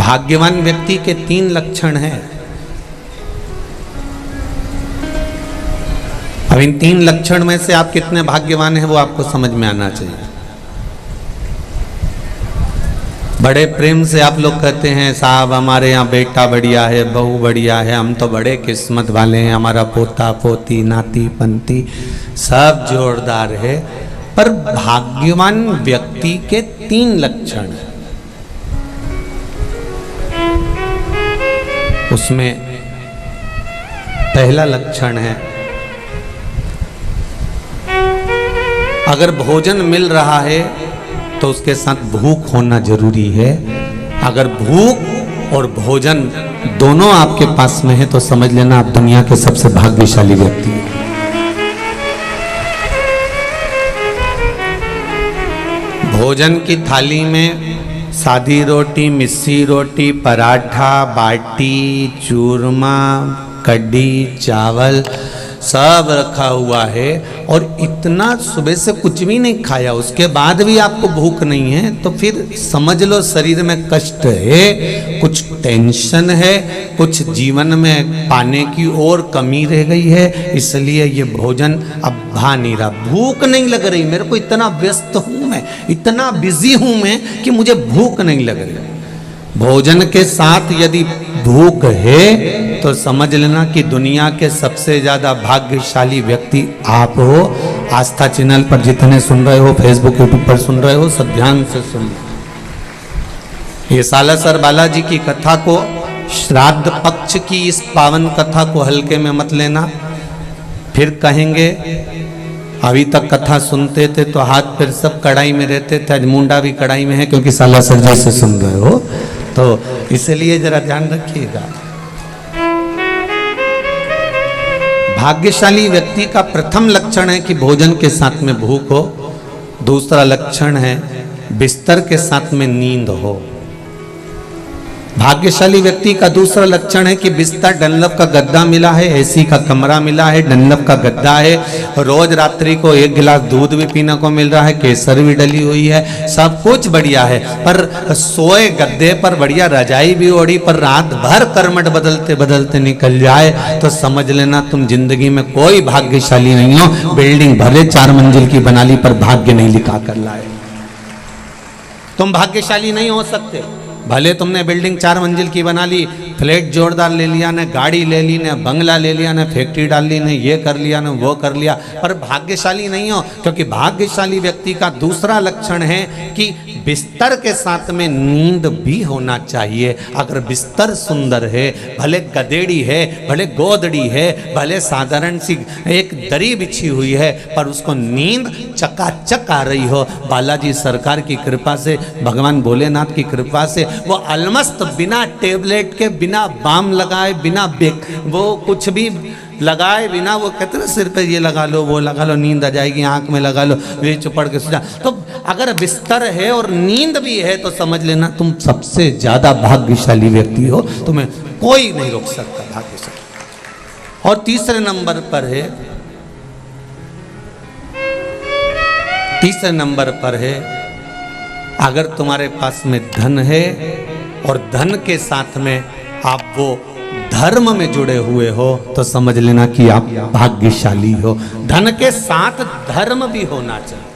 भाग्यवान व्यक्ति के 3 लक्षण हैं। अब इन 3 लक्षण में से आप कितने भाग्यवान हैं वो आपको समझ में आना चाहिए। बड़े प्रेम से आप लोग कहते हैं साहब हमारे यहाँ बेटा बढ़िया है, बहू बढ़िया है, हम तो बड़े किस्मत वाले हैं, हमारा पोता पोती नाती पंती सब जोरदार है। पर भाग्यवान व्यक्ति के 3 लक्षण हैं। उसमें पहला लक्षण है, अगर भोजन मिल रहा है तो उसके साथ भूख होना जरूरी है। अगर भूख और भोजन दोनों आपके पास में है तो समझ लेना आप दुनिया के सबसे भाग्यशाली व्यक्ति हैं। भोजन की थाली में सादी रोटी, मिस्सी रोटी, पराठा, बाटी, चूरमा, कढ़ी, चावल सब रखा हुआ है और इतना सुबह से कुछ भी नहीं खाया, उसके बाद भी आपको भूख नहीं है, तो फिर समझ लो शरीर में कष्ट है, कुछ टेंशन है, कुछ जीवन में पाने की और कमी रह गई है, इसलिए ये भोजन अब भा नहीं रहा, भूख नहीं लग रही, मेरे को इतना व्यस्त हूं मैं, इतना बिजी हूं मैं कि मुझे भूख नहीं लग रही। भोजन के साथ यदि भूख है तो समझ लेना कि दुनिया के सबसे ज्यादा भाग्यशाली व्यक्ति आप हो। आस्था चैनल पर जितने सुन रहे हो, फेसबुक यूट्यूब पर सुन रहे हो, सब ध्यान से सुन। ये सालासर बालाजी की कथा को, श्राद्ध पक्ष की इस पावन कथा को हल्के में मत लेना। फिर कहेंगे अभी तक कथा सुनते थे तो हाथ पैर सब कढ़ाई में रहते थे, आज मुंडा भी कढ़ाई में है क्योंकि सालासर जी से सुन रहे हो, तो इसलिए जरा ध्यान रखिएगा। भाग्यशाली व्यक्ति का प्रथम लक्षण है कि भोजन के साथ में भूख हो। दूसरा लक्षण है बिस्तर के साथ में नींद हो। भाग्यशाली व्यक्ति का दूसरा लक्षण है कि बिस्तर डनलप का गद्दा मिला है, एसी का कमरा मिला है, डनलप का गद्दा है, रोज रात्रि को 1 गिलास दूध भी पीने को मिल रहा है, केसर भी डली हुई है, सब कुछ बढ़िया है, पर सोए गद्दे पर बढ़िया रजाई भी ओढ़ी, पर रात भर करमट बदलते बदलते निकल जाए तो समझ लेना तुम जिंदगी में कोई भाग्यशाली नहीं हो। बिल्डिंग भले 4 मंजिल की बना ली पर भाग्य नहीं लिखा कर लाए। तुम भाग्यशाली नहीं हो सकते। भले तुमने बिल्डिंग 4 मंजिल की बना ली, फ्लैट जोरदार ले लिया, ने गाड़ी ले ली, ने बंगला ले लिया, ने फैक्ट्री डाल ली, ने ये कर लिया, ने वो कर लिया, पर भाग्यशाली नहीं हो। क्योंकि भाग्यशाली व्यक्ति का दूसरा लक्षण है कि बिस्तर के साथ में नींद भी होना चाहिए। अगर बिस्तर सुंदर है, भले गदेड़ी है, भले गोदड़ी है, भले साधारण सी एक दरी बिछी हुई है, पर उसको नींद चकाचक आ रही हो, बालाजी सरकार की कृपा से, भगवान भोलेनाथ की कृपा से, वो अलमस्त बिना टेबलेट के, बिना बाम लगाए, बिना वो कुछ भी लगाए बिना, वो कहते हैं सिर पे ये लगा लो, वो लगा लो, नींद आ जाएगी, आंख में लगा लो, ये चुपड़ के सो जा। तो अगर बिस्तर है और नींद भी है तो समझ लेना तुम सबसे ज्यादा भाग्यशाली व्यक्ति हो, तुम्हें कोई नहीं रोक सकता भाग्यशाली। और तीसरे नंबर पर है अगर तुम्हारे पास में धन है और धन के साथ में आप वो धर्म में जुड़े हुए हो तो समझ लेना कि आप भाग्यशाली हो। धन के साथ धर्म भी होना चाहिए।